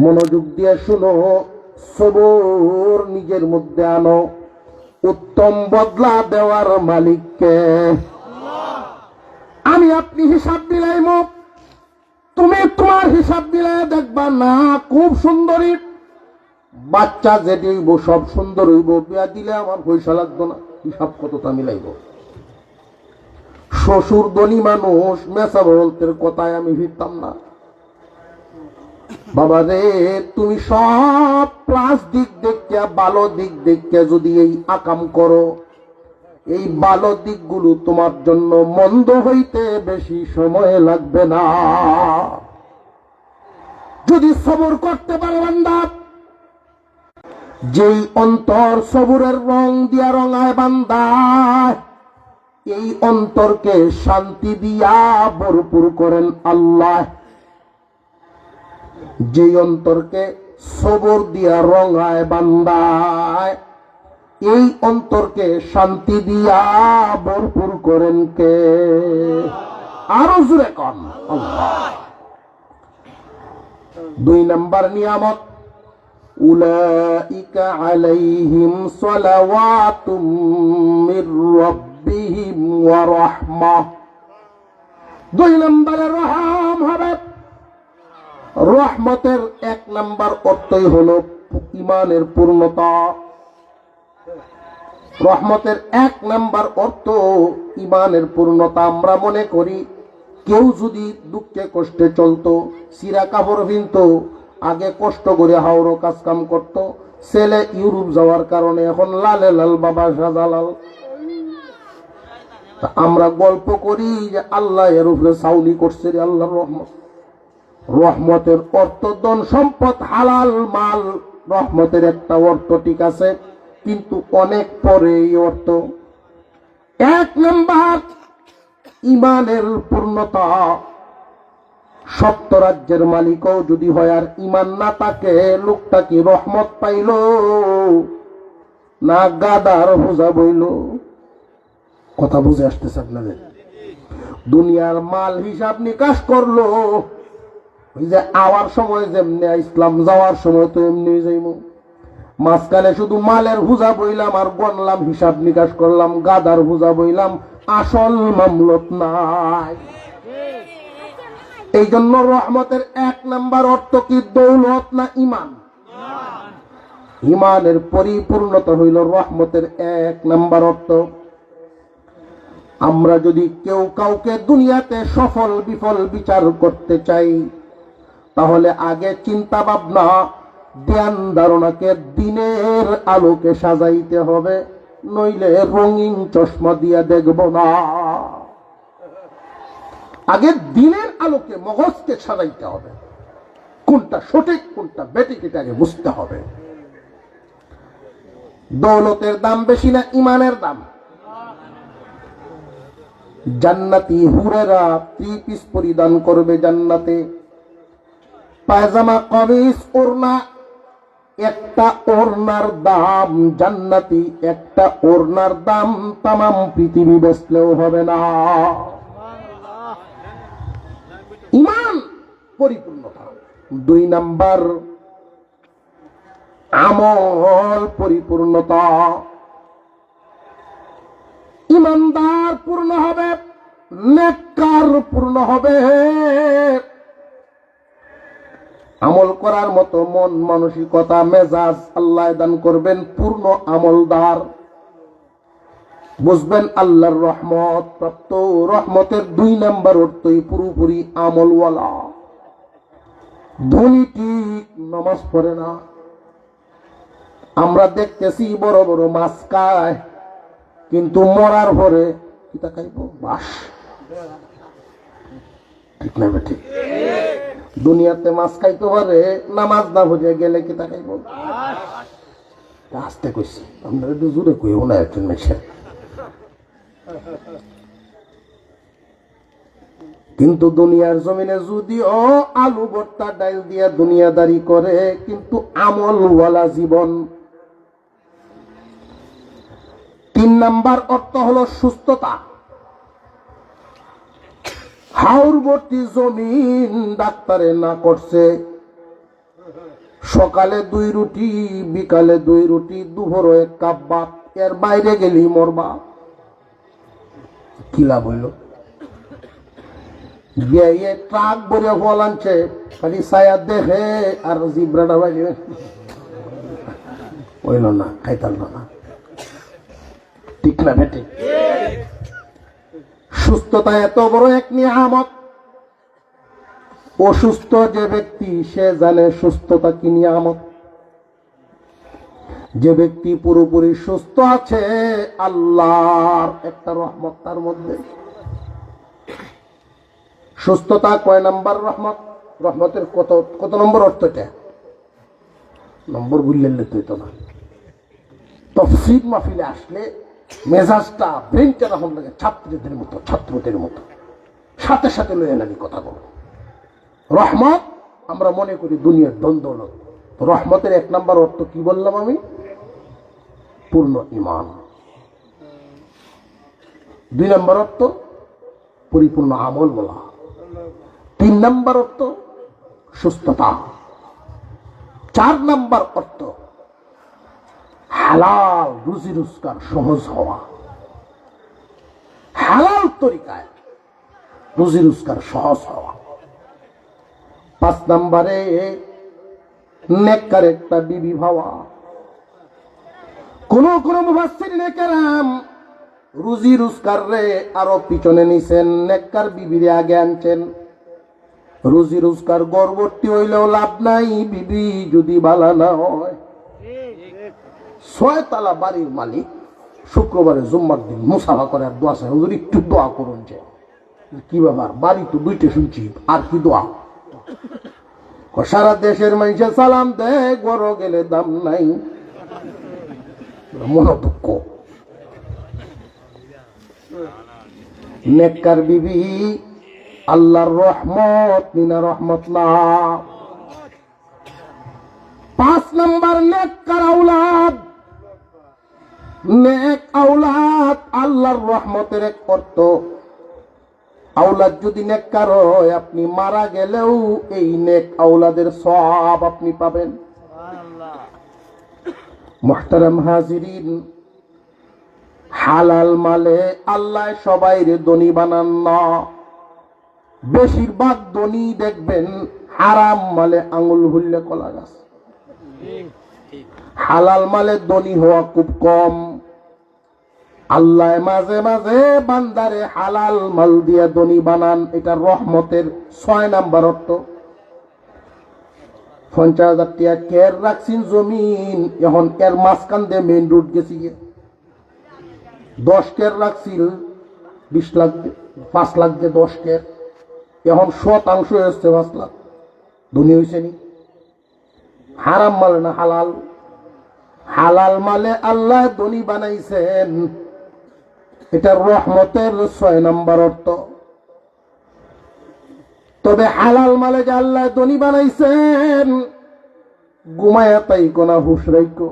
মনোযোগ দিয়ে শুনো, সবর নিজের মধ্যে আনো। উত্তম বদলা দেওয়ার মালিককে আমি আপনি হিসাব দিলাইম, তুমি তোমার হিসাব দিলে দেখবা না খুব সুন্দরী বাচ্চা যেটি হইব সব সুন্দর হইব, বিয়া দিলে আমার পয়সা লাগতো না, হিসাব কতটা মিলাইব। শ্বশুর ধনী মানুষ, মেসা বলতের কথায় আমি ফিরতাম না। বাবা রে, তুমি সব প্লাস দিক দেখিয়া ভালো দিক দেখিয়া যদি এই আকাম করো, এই ভালো দিকগুলো তোমার জন্য মন্দ হইতে বেশি সময় লাগবে না। যদি সবর করতে পারো বান্দা, যেই অন্তর সবরের রং দিয়া রঙায় বান্দা, এই অন্তরকে শান্তি দিয়া ভরপুর করেন আল্লাহ। যেই অন্তরকে সবর দিয়া রঙায় বান্দায়, এই অন্তরকে শান্তি দিয়া ভরপুর করেন কে? আরো জোরে কন আল্লাহ। 2 নম্বর নিয়ামত, উলাইকা আলাইহিম সালাওয়াতুম মির রাব্বিহিম ওয়া রাহমাহ। 2 নম্বরে রহম হবে। রহমতের 1 নম্বর অর্থই হলো ঈমানের পূর্ণতা। রহমতের 1 নম্বর অর্থ ঈমানের পূর্ণতা। আমরা মনে করি কেউ যদি দুঃখে কষ্টে চলতো, সিরা কাপড় কিনতো, আগে কষ্ট করে হাওড়ো কাজ কাম করত, ছেলে ইউরোপ যাওয়ার কারণে এখন লালে লাল বাবা সাজালাল। আমরা গল্প করি যে আল্লাহ এর উপরে সাউলি করছে রে, আল্লাহর রহমত। রহমতের অর্থ ধন সম্পদ হালাল মাল, রহমতের একটা অর্থ ঠিক আছে, কিন্তু অনেক পরে এই অর্থ। 1 নম্বর ঈমানের পূর্ণতা। 7 রাজ্যের মালিকও যদি হয় আর ঈমান না থাকে, লোকটা কি রহমত পাইল না গাদার বোঝা বইল? কথা বুঝে আসতেছে আপনাদের? দুনিয়ার মাল হিসাব নিকাশ করলো, ওই যে আওয়ার সময় যেমনি ইসলাম, যাওয়ার সময় তো এমনি যাইব। মাঝখানে শুধু মালের হুজা বইলাম আর গনলাম, হিসাব নিকাশ করলাম, গাদার হুজা বইলাম, আসল মামলত নাই। এই জন্য রহমতের 1 নম্বর অর্থ কি? দৌলত না ঈমান? ঈমানের পরিপূর্ণতা হইল রহমতের 1 নম্বর অর্থ। আমরা যদি কেউ কাউকে দুনিয়াতে সফল বিফল বিচার করতে চাই, তাহলে আগে চিন্তা ভাবনা ধ্যান ধারণাকে দিনের আলোকে সাজাইতে হবে, নইলে রঙিন চশমা দিয়া দেখব না। আগে দিনের আলোকে মগজকে সাজাইতে হবে, কোনটা সঠিক কোনটা বেঠিক এটা আগে বুঝতে হবে। দৌলতের দাম বেশি না ঈমানের দাম? জান্নাতি হুরেরা 3 পিস পরিধান করবে জান্নাতে, পায়জামা কামিজ ওড়না, একটা ওড়নার দাম জান্নাতি, একটা ওড়নার দাম তামাম পৃথিবী বেচলেও হবে না। ঈমান পরিপূর্ণতা। 2 নম্বর আমল পরিপূর্ণতা। ঈমানদার পূর্ণ হবে, নেককার পূর্ণ হবে। আমল করার মতো মন মানসিকতা মেজাজ আল্লাহ দান করবেন, পূর্ণ আমলদার। বুঝবেন আল্লাহর রহমত প্রাপ্ত। রহমতের 2 নম্বর অর্থই পুরোপুরি আমলওয়ালা। ধনী ঠিক নামাজ পড়ে না, আমরা দেখতেছি বড় বড় মাছ খায়, কিন্তু মরার পরে কিতা খাইব? বাস। ঠিক না ঠিক? দুনিয়াতে মাছ খাইতে পারে, নামাজ না ভরে গেলে কিতা খাইব? আসতে কইছি, আপনারা একটু জোরে কইও না একজন মেশে। কিন্তু দুনিয়ার জমিনে যদিও আলু ভর্তা ডাইল দিয়া দুনিয়াদারি করে, কিন্তু আমলওয়ালা জীবন। 3 নম্বর অর্থ হলো সুস্থতা। হাওর ভর্তি জমিন ডাক্তারে না করছে, সকালে 2 রুটি, বিকালে 2 রুটি, দুপুরে 1 কাপ ভাত, এর বাইরে গেলি মরবা। কি লাভ হইল? গিয়ে ট্রাক ভরে ফল আনছে, খালি ছায়া দেখে আর জিব্রাটা বাইরে হইল না, খাইতাল না। ঠিক না বেটে? সুস্থতা এত বড় এক নিয়ামত। অসুস্থ যে ব্যক্তি সে জানে সুস্থতা কি নিয়ামত। যে ব্যক্তি পুরোপুরি সুস্থ আছে, আল্লাহর একটা রহমত তার মধ্যে। সুস্থতা কয় নাম্বার রহমত? রহমতের কত কত নম্বর অর্থ? এটা নম্বর বুঝলে তো না। তফসির মাহফিলে আসলে মেজাজটা, ব্রেনটা রকম লাগে ছাত্রদের মতো, ছাত্রদের মতো, সাথে সাথে লয়ে লাগে কথা বলো। রহমত আমরা মনে করি দুনিয়ার দ্বন্দ্ব। রহমতের 1 নাম্বার অর্থ কি বললাম আমি? পূর্ণ ঈমান। 2 নাম্বার অর্থ পরিপূর্ণ আমল বলা। 3 নাম্বার অর্থ সুস্থতা। 4 নাম্বার অর্থ হালাল রুজি রোজগার সহজ হওয়া, হালাল তরিকায় রুজি রোজগার সহজ হওয়া। 5 নাম্বারে নেককার একটা বিবি হওয়া। কোন কোন মুফাসসিরিন কেরাম রুজি রোজগার রে আরো পিছনে নিছেন, নেককার বিবিরে আগে আনছেন। রুজি রোজগার গর্বটি হইলেও লাভ নাই, বিবি যদি বালা না হয়। 6 তলা বাড়ির মালিক শুক্রবারে জুম্মার দিন মুসাফা করে আর দোয়া চায়, হুজুর একটু দোয়া করুন। যে কি ব্যাপার, বাড়ি তো 2টে শুনছি, আর কি দোয়া? সারা দেশের মানুষে সালাম দেয়, গড় গেলে দাম নাই। মনোদুঃখ। নেককার বিবি আল্লাহর রহমত, নিনা রহমত না। 5 নাম্বার নেককার আওলাদ। নেক আওলাদ আল্লাহর রহমতের এক অর্থ। আওলাদ যদি নেককার হয়, আপনি মারা গেলেও এই নেক আওলাদের সওয়াব আপনি পাবেন। মুহতারাম হাজিরিন, হালাল মালে আল্লাহ সবাইরে ধনী বানান না। বেশিরভাগ ধনী দেখবেন হারাম মালে আঙুল হুল্লে কলা গাছ। হালাল মালে ধনী হওয়া খুব কম। আল্লাহ মাঝে মাঝে বান্দারে হালাল মাল দিয়ে ধনী বানান, এটা রহমতের 6 নাম্বার অর্থ। 50,000 টাকা কের রাখছেন জমিন, এখন এর মাঝখান দিয়ে মেইন রোড গেছি, 10 কের রাখছিল, 20 লাখ 5 লাখ দিয়ে 10 কের, এখন শতাংশ হয়েছে 5 লাখ। ধনী হয়েছে নি? হারাম মালে না হালাল? হালাল মালে আল্লাহ ধনী বানাইছেন, এটা রহমতের 6 নাম্বার অর্থ। তবে হালাল মালে যে আল্লাহ ধনী বানাইছেন, ঘুমায়া তাই কোনা হুশ রাইকো।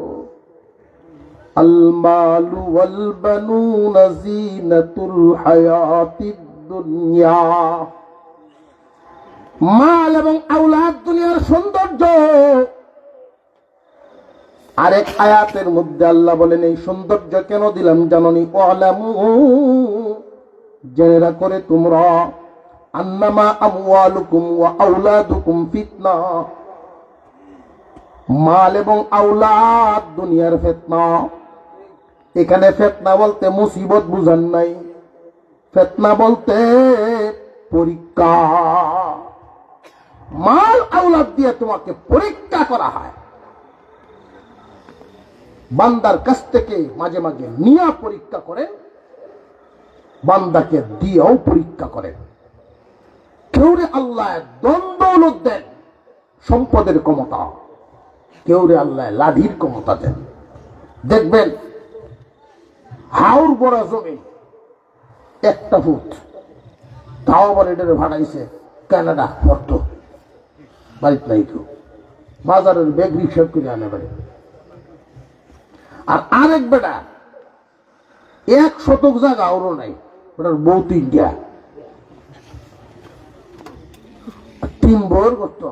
আল মালু ওয়াল বানুনা জিনাতুল হায়াতিদ দুনিয়া। মাল এবং আওলাদ দুনিয়ার সৌন্দর্য। আরেক আয়াতের মধ্যে আল্লাহ বলেন, এই সৌন্দর্য কেন দিলাম জাননি? ওয়ালামু, জেনে করে তোমরা, আন্নামা আমওয়ালুকুম ওয়া আওলাদুকুম ফিতনা। মাল এবং আওলাদ দুনিয়ার ফিতনা। এখানে ফিতনা বলতে মুসিবত বুঝান নাই, ফিতনা বলতে পরীক্ষা। মাল আওলাদ দিয়ে তোমাকে পরীক্ষা করা হয়। বান্দার কাছ থেকে মাঝে মাঝে নিয়া পরীক্ষা করেন, বান্দাকে দিয়েও পরীক্ষা করেন। কেউরে আল্লাহ দ্বন্দ্ব দেন, সম্পদের ক্ষমতা, কেউরে আল্লাহ লাঠির ক্ষমতা দেন। দেখবেন হাওর বড় জমি 1 ফুট, তাও আবার এটারে ভাড়াইছে কানাডা পর্ত, বাড়িতে নাই কেউ, বাজারের ব্যাগ রিক্সা করে আনে বাড়ি। আর আরেক বেটা 1 শতক জায়গা ওরও নাই, ওটার বউ 3টা, 3 বর করতো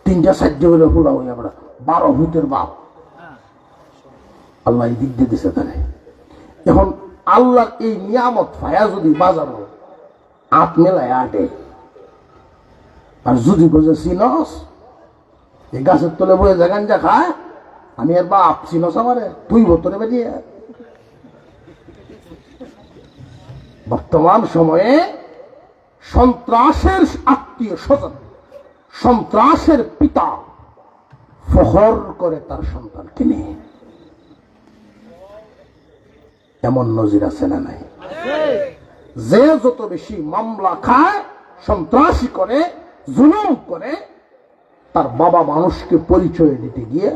3টা 4 বলে ফুলা হয়ে আমরা 12 ভূতের বাপ আল্লাহ দিক দিয়ে দিছে তারে। এখন আল্লাহর এই নিয়ামত ফায়া যদি বাজারো আট মেলায় আটে, আর যদি বোঝে চিনস এই গাছের তলে বয়ে জাগান যা খায়, আমি আর বাপ চিনস আমারে তুই ভোতরে বেরিয়ে। বর্তমান সময়ে সন্ত্রাসের আত্মীয় স্বজন, সন্ত্রাসের পিতা ফখর করে তার সন্তানকে নিয়ে। এমন নজির আছে না নাই? যে যত বেশি মামলা খায়, সন্ত্রাসী করে, জুলুম করে, তার বাবা মানুষকে পরিচয় দিতে গিয়ে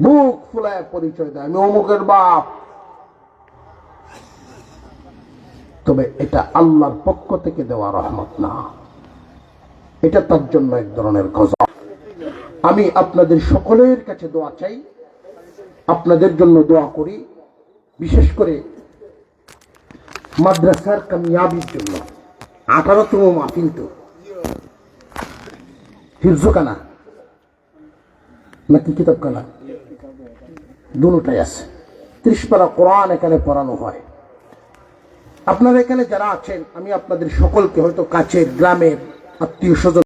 বুক ফুলায় পরিচয় দেয়, আমি অমুকের বাপ। তবে এটা আল্লাহর পক্ষ থেকে দেওয়া রহমত না, এটা তার জন্য এক ধরনের গজব। আমি আপনাদের সকলের কাছে দোয়া চাই, আপনাদের জন্য দোয়া করি, বিশেষ করে মাদ্রাসার কামিয়াবির জন্য। 18তম মাহফিল তো হিফজখানা নাকি কিতাবখানা দুটোটাই আছে। 30 পারা কোরআন এখানে পড়ানো হয়। আপনারা এখানে যারা আছেন, আমি আপনাদের সকলকে হয়তো কাছের গ্রামের আত্মীয় স্বজন